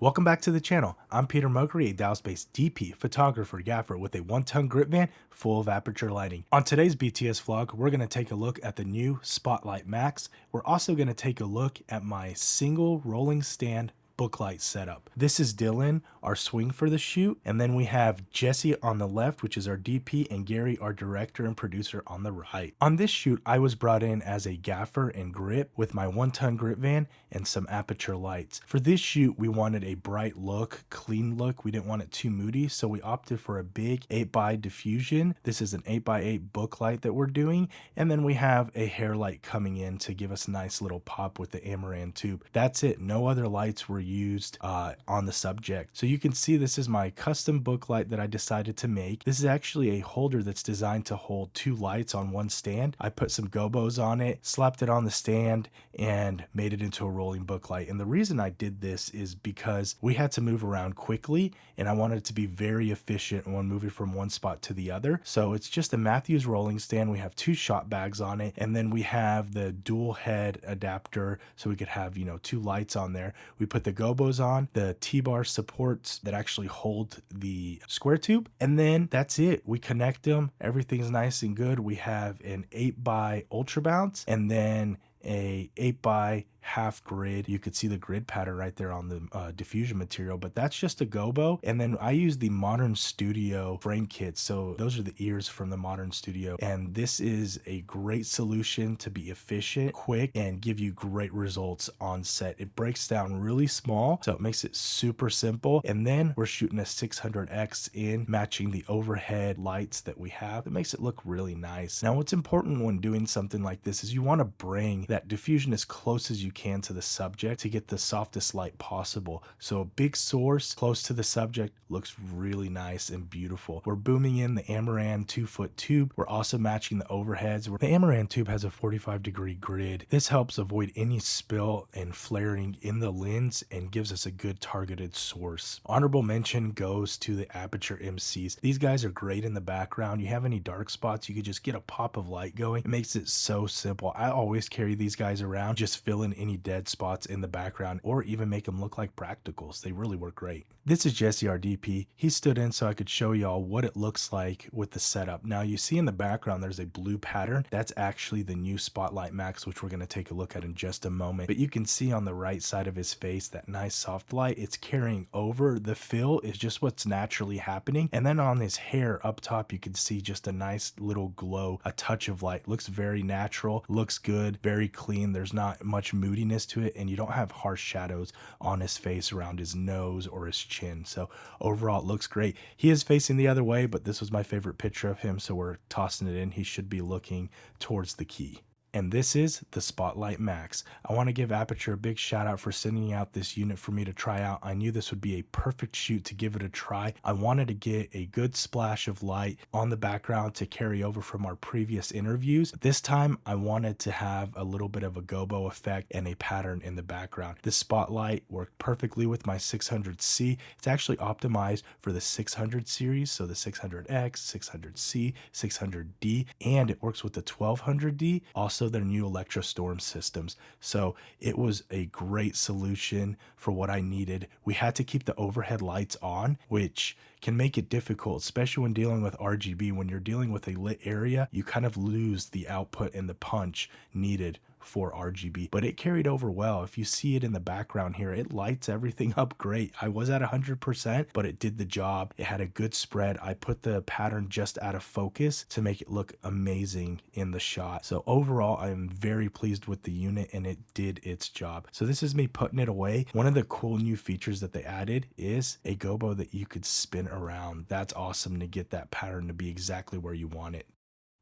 Welcome back to the channel. I'm Peter Mokri, a Dallas-based DP, photographer, gaffer with a one-ton grip van full of Aputure lighting. On today's BTS vlog, we're going to take a look at the new Spotlight MAX. We're also going to take a look at my single rolling stand booklight setup. This is Dylan, our swing for the shoot, and then we have Jesse on the left, which is our DP, and Gary, our director and producer, on the right. On this shoot, I was brought in as a gaffer and grip with my one-ton grip van and some Aputure lights. For this shoot, we wanted a bright look, clean look. We didn't want it too moody, so we opted for a big 8x diffusion. This is an 8x8 book light that we're doing, and then we have a hair light coming in to give us a nice little pop with the Amaran tube. That's it. No other lights were used on the subject. So you can see this is my custom book light that I decided to make. This is actually a holder that's designed to hold two lights on one stand. I put some gobos on it, slapped it on the stand, and made it into a rolling book light. And the reason I did this is because we had to move around quickly, and I wanted it to be very efficient when moving from one spot to the other. So it's just a Matthews rolling stand. We have two shot bags on it, and then we have the dual head adapter so we could have, two lights on there. We put the gobos on, the T-bar supports that actually hold the square tube, and then that's it. We connect them. Everything's nice and good. We have an 8x ultra bounce and then a 8x half grid. You could see the grid pattern right there on the diffusion material, but that's just a gobo. And then I use the Modern Studio frame kit. So those are the ears from the Modern Studio, and this is a great solution to be efficient, quick, and give you great results on set. It breaks down really small, so it makes it super simple. And then we're shooting a 600X in, matching the overhead lights that we have. It makes it look really nice. Now, what's important when doing something like this is you want to bring that diffusion as close as you can to the subject to get the softest light possible. So a big source close to the subject looks really nice and beautiful. We're booming in the Amaran 2-foot tube. We're also matching the overheads. The Amaran tube has a 45-degree grid. This helps avoid any spill and flaring in the lens and gives us a good targeted source. Honorable mention goes to the Aputure MCs. These guys are great in the background. You have any dark spots, you could just get a pop of light going. It makes it so simple. I always carry these guys around, just fill in any dead spots in the background or even make them look like practicals. They really work great. This is Jesse, our DP. He stood in so I could show y'all what it looks like with the setup. Now you see in the background there's a blue pattern. That's actually the new Spotlight MAX, which we're going to take a look at in just a moment. But you can see on the right side of his face that nice soft light. It's carrying over. The fill is just what's naturally happening. And then on his hair up top, you can see just a nice little glow, a touch of light. Looks very natural, looks good, very clean. There's not much moodiness to it, and you don't have harsh shadows on his face around his nose or his chin. So overall it looks great. He is facing the other way, but this was my favorite picture of him, so we're tossing it in. He should be looking towards the key. And this is the Spotlight MAX. I want to give Aputure a big shout out for sending out this unit for me to try out. I knew this would be a perfect shoot to give it a try. I wanted to get a good splash of light on the background to carry over from our previous interviews. This time I wanted to have a little bit of a gobo effect and a pattern in the background. This spotlight worked perfectly with my 600C. It's actually optimized for the 600 series, so the 600X, 600C, 600D, and it works with the 1200D. Also their new Electrostorm systems. So it was a great solution for what I needed. We had to keep the overhead lights on, which can make it difficult, especially when dealing with RGB. When you're dealing with a lit area, you kind of lose the output and the punch needed for RGB, but it carried over well. If you see it in the background here, it lights everything up great. I was at 100%, but it did the job. It had a good spread. I put the pattern just out of focus to make it look amazing in the shot. So overall, I'm very pleased with the unit, and it did its job. So this is me putting it away. One of the cool new features that they added is a gobo that you could spin around. That's awesome to get that pattern to be exactly where you want it.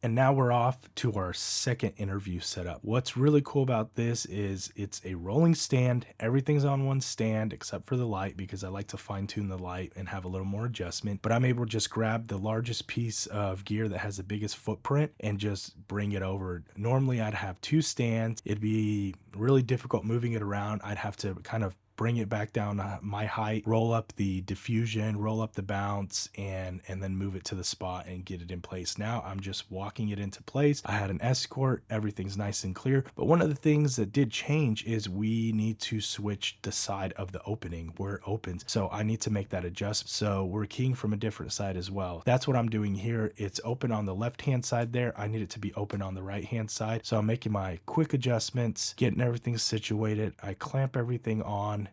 And now we're off to our second interview setup. What's really cool about this is it's a rolling stand. Everything's on one stand except for the light, because I like to fine tune the light and have a little more adjustment. But I'm able to just grab the largest piece of gear that has the biggest footprint and just bring it over. Normally I'd have two stands. It'd be really difficult moving it around. I'd have to kind of bring it back down my height, roll up the diffusion, roll up the bounce, and then move it to the spot and get it in place. Now I'm just walking it into place. I had an escort, everything's nice and clear. But one of the things that did change is we need to switch the side of the opening where it opens. So I need to make that adjustment. So we're keying from a different side as well. That's what I'm doing here. It's open on the left hand side there. I need it to be open on the right hand side. So I'm making my quick adjustments, getting everything situated. I clamp everything on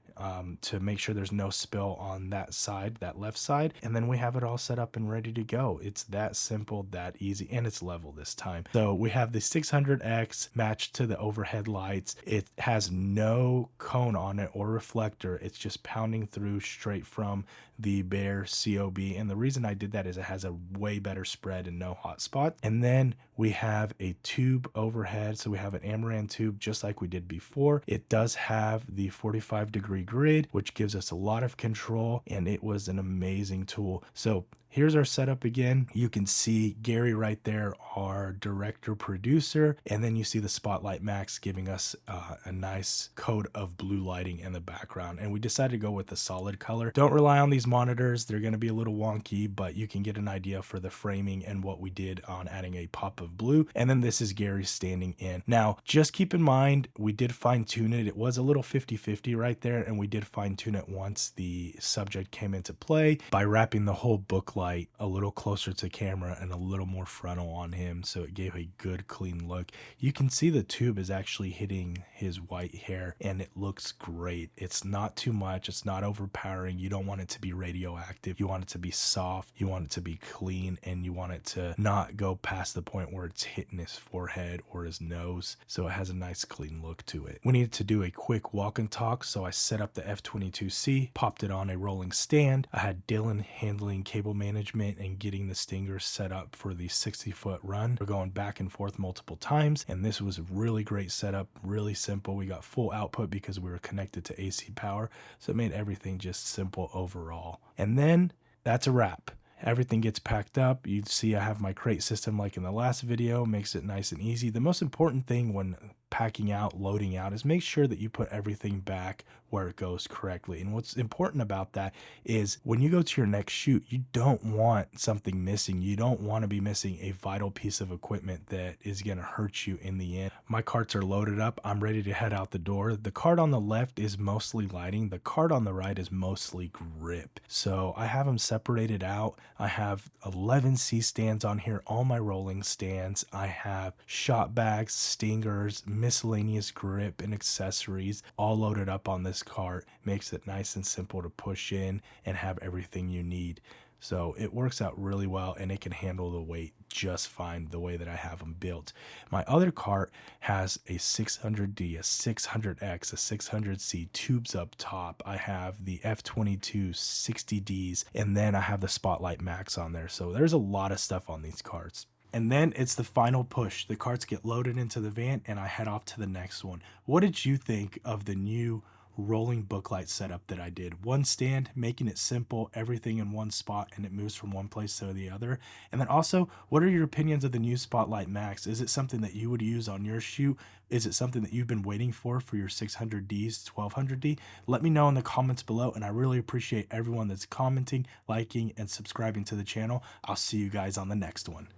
to make sure there's no spill on that side, that left side. And then we have it all set up and ready to go. It's that simple, that easy, and it's level this time. So we have the 600X matched to the overhead lights. It has no cone on it or reflector. It's just pounding through straight from the bare COB. And the reason I did that is it has a way better spread and no hot spot. And then we have a tube overhead. So we have an Amaran tube just like we did before. It does have the 45-degree grid, which gives us a lot of control, and it was an amazing tool. So here's our setup again. You can see Gary right there, our director producer, and then you see the Spotlight Max giving us a nice coat of blue lighting in the background. And we decided to go with the solid color. Don't rely on these monitors. They're going to be a little wonky, but you can get an idea for the framing and what we did on adding a pop of blue. And then this is Gary standing in. Now, just keep in mind, we did fine tune it. It was a little 50-50 right there, and we did fine tune it once the subject came into play by wrapping the whole book light a little closer to camera and a little more frontal on him, so it gave a good clean look. You can see the tube is actually hitting his white hair, and it looks great. It's not too much, it's not overpowering. You don't want it to be radioactive. You want it to be soft, you want it to be clean, and you want it to not go past the point where it's hitting his forehead or his nose. So it has a nice clean look to it. We needed to do a quick walk and talk, so I set up the F22C, popped it on a rolling stand. I had Dylan handling cable management and getting the Stinger set up for the 60-foot run. We're going back and forth multiple times, and this was a really great setup, really simple. We got full output because we were connected to AC power, so it made everything just simple overall. And then that's a wrap. Everything gets packed up. You see I have my crate system like in the last video, makes it nice and easy. The most important thing when packing out, loading out, is make sure that you put everything back where it goes correctly. And what's important about that is when you go to your next shoot, you don't want something missing. You don't want to be missing a vital piece of equipment that is going to hurt you in the end. My carts are loaded up. I'm ready to head out the door. The cart on the left is mostly lighting. The cart on the right is mostly grip. So I have them separated out. I have 11 C stands on here, all my rolling stands. I have shot bags, stingers, miscellaneous grip and accessories all loaded up on this cart. Makes it nice and simple to push in and have everything you need. So it works out really well, and it can handle the weight just fine the way that I have them built. My other cart has a 600D, a 600X, a 600C tubes up top. I have the F22 60Ds, and then I have the Spotlight Max on there. So there's a lot of stuff on these carts. And then it's the final push. The carts get loaded into the van, and I head off to the next one. What did you think of the new rolling booklight setup that I did? One stand, making it simple, everything in one spot, and it moves from one place to the other. And then also, what are your opinions of the new Spotlight Max? Is it something that you would use on your shoot? Is it something that you've been waiting for your 600Ds, 1200D? Let me know in the comments below, and I really appreciate everyone that's commenting, liking, and subscribing to the channel. I'll see you guys on the next one.